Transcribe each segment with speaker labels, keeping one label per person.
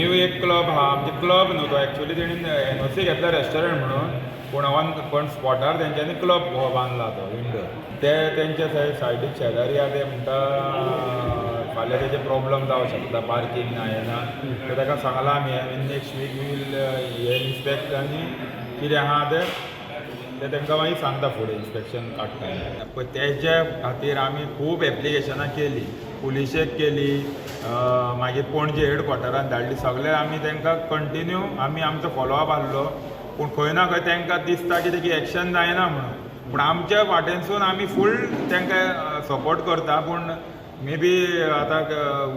Speaker 1: new एक club आहा म्हणजे क्लब न्हू तो एक्चुअली तेणी एनओसी घेतला रेस्टॉरंट म्हणून पण स्पॉटार तेंच्यांनी क्लब हो बांदला तो इंडोर ते तेंच्या सायडीक शेजारी आहा ते म्हणटा फाल्यां तेजे प्रॉब्लम जावं शकता पार्किंग ना हें ना सो ताका सांगलां आमी नेक्स्ट वीक वील हे इन्स्पेक्ट आनी कितें आहा ते तांकां मागीर सांगता फुडें इन्स्पेक्शन काडटा पळय तेज्या खातीर आमी खूब एप्लिकेशनां केली पुलिशेक केली मागीर पणजे हेडक्वॉर्टरान धाडली सगळे आमी तांकां कंटिन्यू आमी आमचो फॉलोअप आहलो पूण खंय ना खंय तांकां दिसता की तेची एक्शन जायना म्हणून पूण आमच्या वाटेनसून आमी फूल तांकां सपोर्ट करता पूण मे बी आतां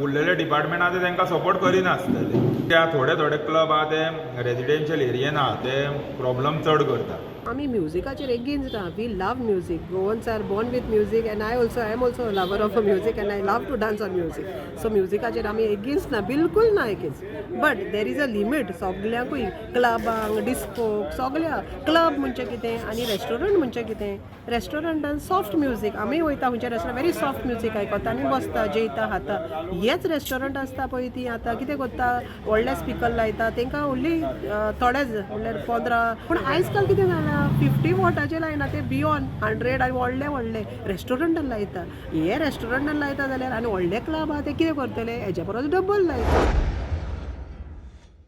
Speaker 1: उरलेले डिपार्टमेंट आहा ते तांकां सपोर्ट करिनासतले त्या थोडे क्लब आहा ते रेजिडेन्शियल एरियेन आहा ते प्रॉब्लम चड करता
Speaker 2: आमी म्युजिकाचेर एगेन्स्ट आहा we love music Goans are born with music and I am also lover of a music and I love to dance on music so म्युजिकाचेर आमी एगेन्स्ट ना बिलकूल ना against but there is a limit सगळ्यांकूय क्लबांक डिस्कोक सगळ्या क्लब म्हणजे कितें आनी रेस्टॉरंट म्हणजे कितें रेस्टॉरंटान सॉफ्ट म्युजीक आमी वयता खंयच्या रेस्टॉरंट वेरी सॉफ्ट म्युजीक आयकता आनी बसता जेयता खाता हेच रेस्टॉरंट आसता पळय ती आतां कितें करता व्हडले स्पिकर लायता तांकां ओन्ली थोडेच म्हणल्यार 15 पूण आयज काल कितें जालां 50 वॉटाचे लायना ते बियॉन्ड 100 आनी व्हडले रेस्टॉरंटान लायता हे रेस्टॉरंटान लायता जाल्यार आनी व्हडले क्लब आहा ते कितें करतले हेच्या परस डबल लायता